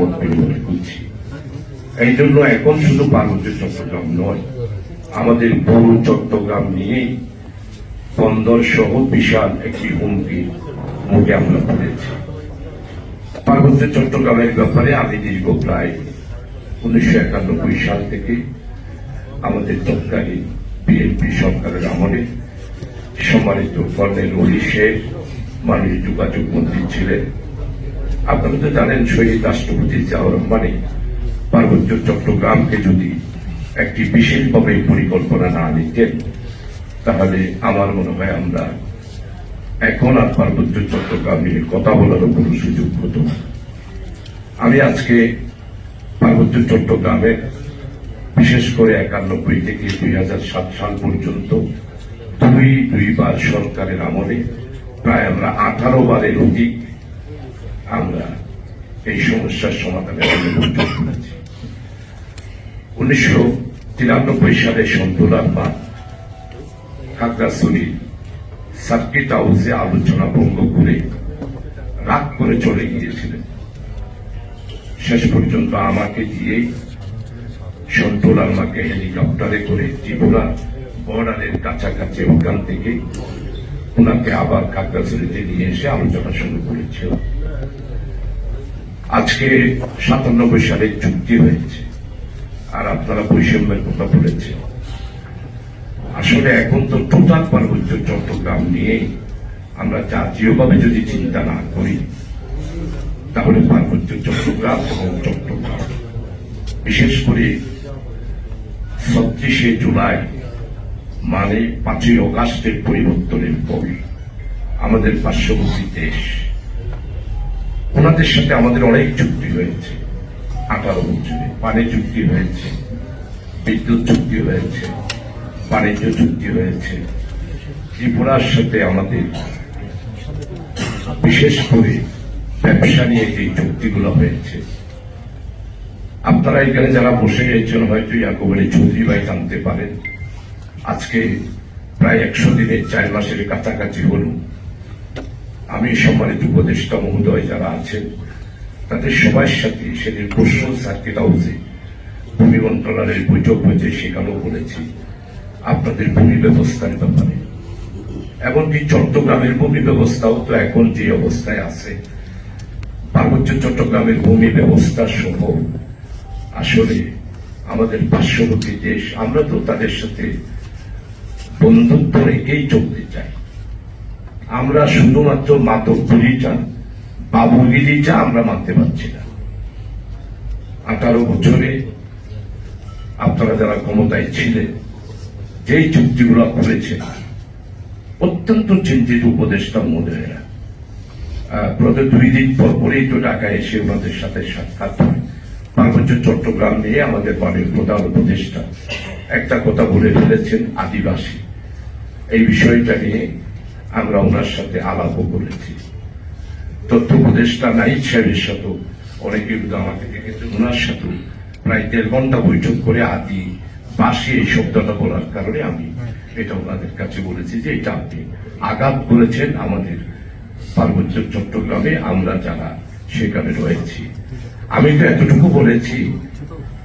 মত বিনিময় করছি। এই জন্য এখন শুধু পার্বত্য চট্টগ্রাম নয়, আমাদের পুরো চট্টগ্রাম নিয়েই বন্দর সহ বিশাল একটি হুমকির মুখে আমরা পড়েছি। পার্বত্য চট্টগ্রামের ব্যাপারে আমি দীর্ঘ প্রায় 1991 সাল থেকে আমাদের তৎকালীন বিএনপি সরকারের আমলে সম্মানিত কর্নেল ওলি শেখ মাননীয় যোগাযোগ মন্ত্রী ছিলেন। আপনারা তো জানেন শহীদ রাষ্ট্রপতি জিয়াউর রহমানের পার্বত্য চট্টগ্রামকে যদি একটি বিশেষভাবে পরিকল্পনা না নিতেন, তাহলে আমার মনে হয় আমরা এখন আর পার্বত্য চট্টগ্রাম নিয়ে কথা বলারও কোনো সুযোগ হতো না। আমি আজকে পার্বত্য চট্টগ্রামের বিশেষ করে 91 থেকে 2007 সাল পর্যন্ত দুইবার সরকারের আমলে প্রায় আমরা 18 বারের অধিক আমরা এই সমস্যার সমাধানের উদ্যোগ করেছি। 1993 সালে সন্তুলার মা খাগড়াছড়ি সার্কিট হাউসে আলোচনা ভঙ্গ করে রাগ করে চলে গিয়েছিলেন। শেষ পর্যন্ত আমাকে দিয়ে সন্তুলার মাকে হেলিকপ্টারে করে ত্রিপুরা বর্ডারের কাছাকাছি ওখান থেকে ওনাকে আবার খাগড়াছড়িতে নিয়ে এসে আলোচনা শুরু করেছিল। আজকে 97 সালে চুক্তি হয়েছে, আর আপনারা বৈষম্যের কথা বলেছেন। আসলে এখন তো টোটাল পার্বত্য চট্টগ্রাম নিয়ে আমরা জাতীয়ভাবে যদি চিন্তা না করি, তাহলে পার্বত্য চট্টগ্রাম এবং চট্টগ্রাম বিশেষ করে 36শে জুলাই মানে 5ই অগাস্টের পরিবর্তনের পর আমাদের পার্শ্ববর্তী দেশ, ওনাদের সাথে আমাদের অনেক চুক্তি হয়েছে। 18 বছরে পানি চুক্তি হয়েছে, বিদ্যুৎ চুক্তি হয়েছে, বাণিজ্য চুক্তি হয়েছে। ত্রিপুরার সাথে আমাদের বিশেষ করে ব্যবসা নিয়ে যে চুক্তিগুলো হয়েছে, আপনারা এখানে যারা বসে গেছেন হয়তো ইয়াকুবলী চৌধুরী ভাই জানতে পারেন, আজকে প্রায় 100 দিনের 4 মাসের কাছাকাছি হল আমি সম্মানিত উপদেষ্টা মহোদয় যারা আছেন তাদের সবার সাথে সেদিন পরশু সার্কিট হাউসে ভূমি মন্ত্রণালয়ের বৈঠক হয়েছে, সেখানেও বলেছি আপনাদের ভূমি ব্যবস্থার ব্যাপারে। এমনকি চট্টগ্রামের ভূমি ব্যবস্থাও তো এখন যে অবস্থায় আছে, পার্বত্য চট্টগ্রামের ভূমি ব্যবস্থা সহ আসলে আমাদের পার্শ্ববর্তী দেশ, আমরা তো তাদের সাথে বন্ধুত্ব রেখেই চলতে চাই। আমরা শুধুমাত্র মাতব্বরিটা বাবুগিরিটা আমরা মানতে পারছি না। 18 বছরে আপনারা যারা ক্ষমতায় ছিলেন যেই চুক্তিগুলো করেছেন, অত্যন্ত চিন্তিত উপদেষ্টা মহোদয়েরা প্রতি 2 দিন পরেই তো ঢাকায় এসে ওনাদের সাথে সাক্ষাৎ হয়। পার্বত্য চট্টগ্রাম নিয়ে আমাদের মাননীয় প্রধান উপদেষ্টা একটা কথা বলে ফেলেছেন, আদিবাসী। এই বিষয়টা নিয়ে আমরা ওনার সাথে আলাপও করেছি। তথ্য উপদেষ্টা নাইক সাহেবের সাথে অনেকে কিন্তু আমাকে দেখেছেন, ওনার সাথে প্রায় 1.5 ঘন্টা বৈঠক করে আদিবাসী এই শব্দটা বলার কারণে আমি এটা ওনাদের কাছে বলেছি যে এটা আপনি আঘাত করেছেন আমাদের পার্বত্য চট্টগ্রামে আমরা যারা সেখানে রয়েছি। আমি তো এতটুকু বলেছি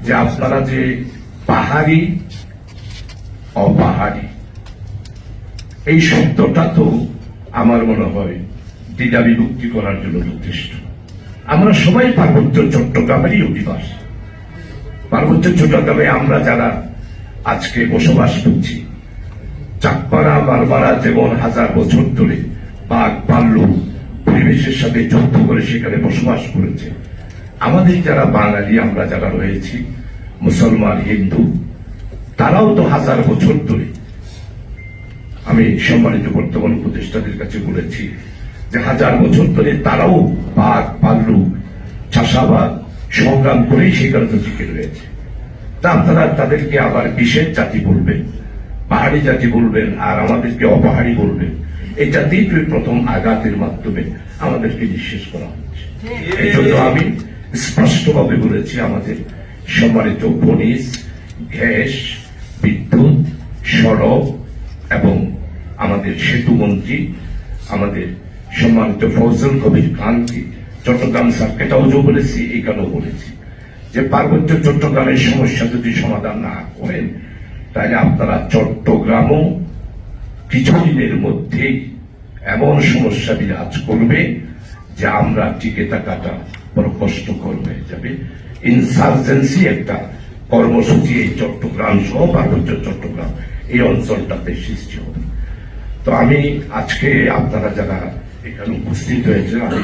যে আপনারা যে পাহাড়ি অপাহাড়ি এই শব্দটা তো আমার মনে হয় দ্বিধা বিভক্তি করার জন্য যথেষ্ট। আমরা সবাই পার্বত্য চট্টগ্রামেরই অধিবাসী। পার্বত্য চট্টগ্রামে আমরা যারা আজকে বসবাস করছি, চাকপাড়া বারবারা যেমন 1000 বছর ধরে বাঘ ভাল্লুক পরিবেশের সাথে যুদ্ধ করে সেখানে বসবাস করেছে, আমাদের যারা বাঙালি আমরা যারা রয়েছি মুসলমান হিন্দু, তারাও তো 1000 বছর ধরে, আমি সম্মানিত বর্তমান উপদেষ্টাদের কাছে বলেছি যে 1000 বছর ধরে তারাও বাঘ ভাল্লুক চাষাবাদ সংগ্রাম করেই সেখানে তো টিকে রয়েছে। তা আপনারা তাদেরকে আবার বিশেষ জাতি বলবেন, পাহাড়ি জাতি বলবেন, আর আমাদেরকে অপাহাড়ি বলবেন, এই জাতি প্রথম আঘাতের মাধ্যমে আমাদেরকে নিঃশেষ করা হচ্ছে। এই জন্য আমি স্পষ্টভাবে বলেছি আমাদের সম্মানিত খনিজ, গ্যাস, বিদ্যুৎ, সড়ক এবং আমাদের সেতু মন্ত্রী আমাদের সম্মানিত ফজল কবির খানকে চট্টগ্রাম সার্কিট হাউসও বলেছি, এখানেও বলেছি যে পার্বত্য চট্টগ্রামের সমস্যা যদি সমাধান না করেন তাহলে আপনারা চট্টগ্রামও কিছুদিনের মধ্যেই এমন সমস্যা বিরাজ করবে যে আমরা টিকে থাকাটা বড় কষ্টকর হয়ে যাবে। ইনসার্জেন্সি একটা কর্মসূচি এই চট্টগ্রাম সহ পার্বত্য চট্টগ্রাম এই অঞ্চলটাতে সৃষ্টি হবে। তো আমি আজকে আপনারা যারা এখানে উপস্থিত হয়েছে, আমি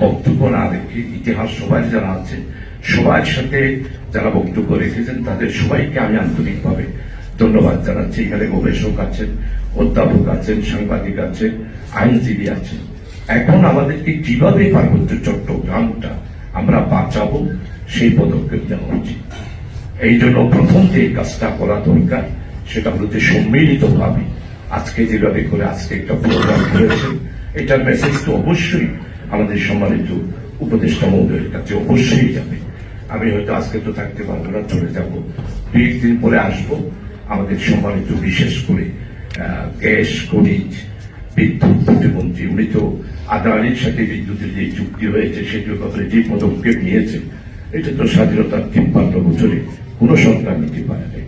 বক্তব্য না রেখে ইতিহাস সবাই যারা আছে সবার সাথে যারা বক্তব্য রেখেছেন তাদের সবাইকে আমি আন্তরিকভাবে ধন্যবাদ জানাচ্ছি। এখানে গবেষক আছেন, অধ্যাপক আছেন, সাংবাদিক আছেন, আইনজীবী আছেন। এখন আমাদেরকে কিভাবে পার্বত্য চট্টগ্রামটা আমরা বাঁচাবো সেই পদক্ষেপ নেওয়া উচিত। এই জন্য প্রথম যে কাজটা করা দরকার সেটা হলো যে সম্মিলিতভাবে আজকে যেভাবে করে আজকে একটা প্রোগ্রাম করেছে, এটার মেসেজ তো অবশ্যই আমাদের সম্মানিত উপদেষ্টা মহোদয়ের কাছে অবশ্যই যাবে। আমি হয়তো আজকে তো থাকতে পারবো না, চলে যাব, 2 দিন পরে আসবো। আমাদের সম্মানিত বিশেষ করে গ্যাস খনিজ বিদ্যুৎ প্রতিমন্ত্রী, উনি তো আদানির সাথে বিদ্যুতের যে চুক্তি হয়েছে সেটির ব্যাপারে যে পদক্ষেপ নিয়েছে, এটা তো স্বাধীনতার 53 বছরে কোন সরকার নিতে পারে নাই।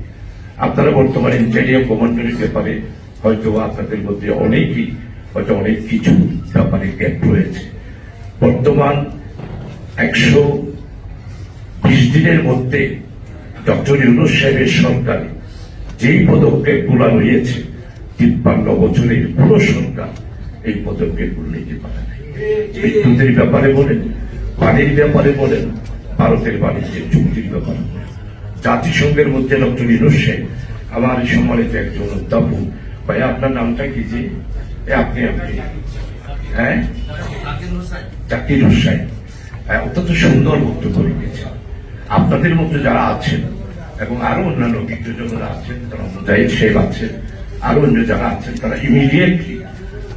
আপনারা বর্তমানে ইন্টেরিয়ার কমান্ডারের ব্যাপারে হয়তো আপনাদের মধ্যে অনেকেই হয়তো অনেক কিছু ব্যাপারে গ্যাপ রয়েছে। বর্তমান 120 দিনের মধ্যে ডক্টর ইউনূস সাহেবের সরকার যেই পদক্ষেপগুলো নিয়েছে 53 বছরের কোন সরকার এই পদক্ষেপগুলো নিতে পারে নাই। বিদ্যুতের ব্যাপারে বলেন, পানির ব্যাপারে বলেন, ভারতের বাণিজ্যের চুক্তির ব্যাপারে বলেন, জাতিসংঘের মধ্যে ডক্টর ইউনূস সাহেব আমার সম্মানিত একজন অধ্যাপক, ভাই আপনার নামটা কি? যে আপনি হ্যাঁ জাকির হোসেন অত্যন্ত সুন্দর বক্তব্য রেখেছেন। আপনাদের মধ্যে যারা আছেন এবং আরো অন্যান্য বিজ্ঞজনরা আছেন, তারা মুজাহিদ সাহেব আছেন, আরো অন্য যারা আছেন, তারা ইমিডিয়েটলি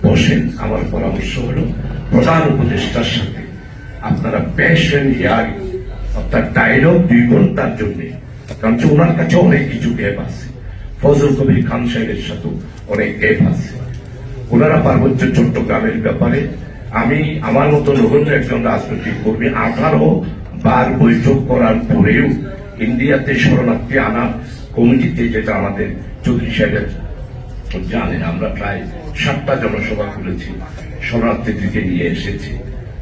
বসেন। আমার পরামর্শ হলো প্রধান উপদেষ্টার সাথে আপনারা প্যাশন হিয়ারিং অর্থাৎ ডায়লগ 2 ঘন্টার জন্য, কারণ ওনার কাছে অনেক কিছু গ্যাপ আছে, ফজল কবির খান সাহেবের সাথে অনেক গ্যাপ আছে। ওনারা পার্বত্য চট্টগ্রামের ব্যাপারে, আমি আমার মতো নগণ্য একজন রাজনৈতিক কর্মী 18 বার বৈঠক করার পরেও ইন্ডিয়াতে শরণার্থী আনা কমিটিতে, যেটা আমাদের চৌধুরী সাহেবের জানেন, আমরা প্রায় 7টা জনসভা করেছি, শরণার্থীদেরকে নিয়ে এসেছি।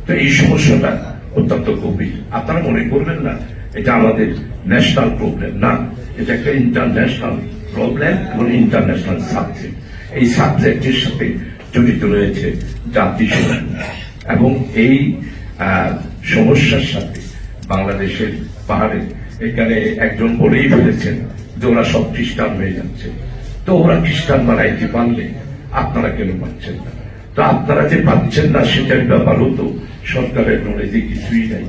তো এই সমস্যাটা অত্যন্ত গভীর। আপনারা মনে করবেন না এটা আমাদের ন্যাশনাল প্রবলেম, না, এটা একটা ইন্টারন্যাশনাল প্রবলেম এবং ইন্টারন্যাশনাল সাবজেক্ট। এই সাবজেক্টের সাথে জড়িত রয়েছে জাতিসংঘ এবং এই সমস্যার সাথে বাংলাদেশের পাহাড়ে এখানে একজন বলেই ফেলেছেন যে ওরা সব খ্রিস্টান হয়ে যাচ্ছে। তো ওরা খ্রিস্টান বানাইতে পারলে আপনারা কেন পাচ্ছেন না? তো আপনারা যে পাচ্ছেন না সেটার ব্যাপারও তো সরকারের নলেজে কিছুই নাই।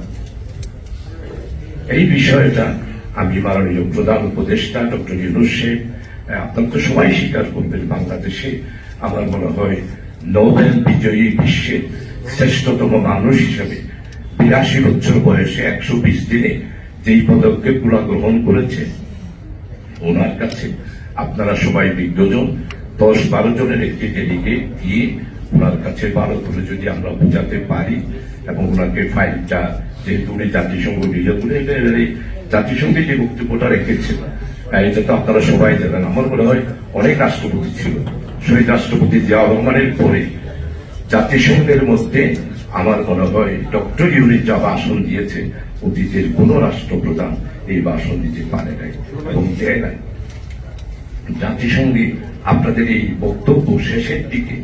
এই বিষয়টা আমি মাননীয় প্রধান উপদেষ্টা ডক্টর ইউনূস সাহেব, আপনারা তো সবাই স্বীকার করবেন, বাংলাদেশে আমার মনে হয় নোবেল বিজয়ী বিশ্বের শ্রেষ্ঠতম মানুষ হিসেবে 82 বছর বয়সে 120 দিনে যেই পদক্ষেপগুলো গ্রহণ করেছে, ওনার কাছে আপনারা সবাই বিজ্ঞজন 10-12 জনের একটি ডেলিগেট গিয়ে ওনার কাছে 12 করে যদি আমরা বোঝাতে পারি এবং ওনাকে ফাইলটা যেহেতু উনি জাতিসংঘ নিয়ে বলে জাতিসংঘে যে বক্তব্যটা রেখেছেন, এটা তো আপনারা সবাই জানেন। আমার মনে হয় অনেক রাষ্ট্রপতি ছিল, শহীদ রাষ্ট্রপতি জিয়াউর রহমানের পরে জাতিসংঘের মধ্যে আমার মনে হয় ডক্টর ইউনূস যা ভাষণ দিয়েছে অতীতের কোন রাষ্ট্রপ্রধান এই ভাষণ দিতে পারে নাই এবং দেয় নাই। জাতিসংঘে আপনাদের এই বক্তব্য শেষের দিকে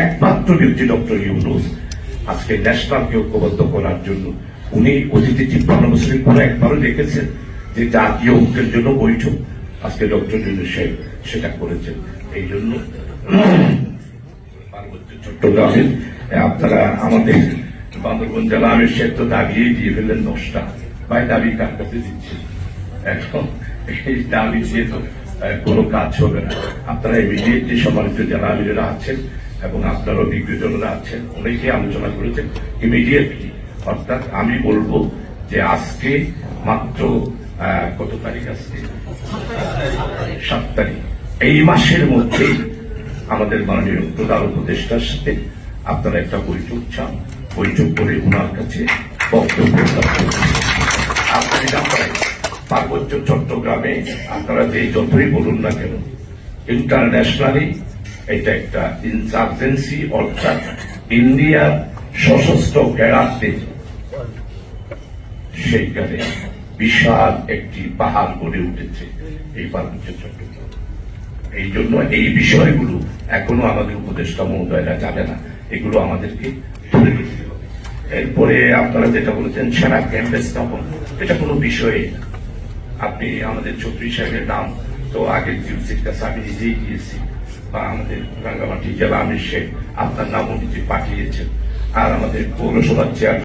একমাত্র ব্যক্তি ডক্টর ইউনূস আজকে ন্যাশনালকে ঐক্যবদ্ধ করার জন্য উনি অতীতে 53 বছরে কোন একবারও দেখেছেন যে জাতীয় ঐক্যের জন্য বৈঠক, আজকে ডক্টর ইউনূস সাহেব সেটা করেছেন। এই জন্য পার্বত্য চট্টগ্রামের আপনারা আমাদের বান্দরবান জেলা আমির সাহেব তো দাবিয়েই দিয়ে ফেললেন 10টা, ভাই দাবি কার কাছে দিচ্ছেন? এখন এই দাবি দিয়ে তো কোনো কাজ হবে না। আপনারা ইমিডিয়েটলি সম্মানিত জেলা আমিরেরা আছেন এবং আপনারও বিজ্ঞজনরা আছেন, অনেকে আলোচনা করেছেন ইমিডিয়েটলি। অর্থাৎ আমি বলবো যে আজকে মাত্র কত তারিখ, আজকে 7 তারিখ, এই মাসের মধ্যেই আমাদের মাননীয় প্রধান উপদেষ্টার সাথে আপনারা একটা বৈঠক চান বৈঠক করে ওনার কাছে বক্তব্য রাখতে হবে। আপনারা জানেন, পার্বত্য চট্টগ্রামে আপনারা যে যতই বলুন না কেন, ইন্টারন্যাশনালি এটা একটা ইনসার্জেন্সি, অর্থাৎ ইন্ডিয়ার সশস্ত্র ক্যাডারদের সেইখানে বিশাল একটি পাহাড় গড়ে উঠেছে এই পার্বত্য চট্টগ্রাম। এই জন্য এই বিষয়গুলো এখনো আমাদের উপদেষ্টা মহোদয়রা জানে না, এগুলো আমাদেরকে তুলে দিতে হবে। এরপরে আপনারা যেটা বলেছেন সেনা ক্যাম্প স্থাপন, এটা কোনো বিষয়ে না। আপনি আমাদের চৌধুরী সাহেবের নাম তো আগের জিউসির কাছে আমি নিজেই গিয়েছি, বা আমাদের রাঙ্গামাটি জেলা আমির শেখ আপনার নামও নিজে পাঠিয়েছেন, আর আমাদের পৌরসভার চেয়ার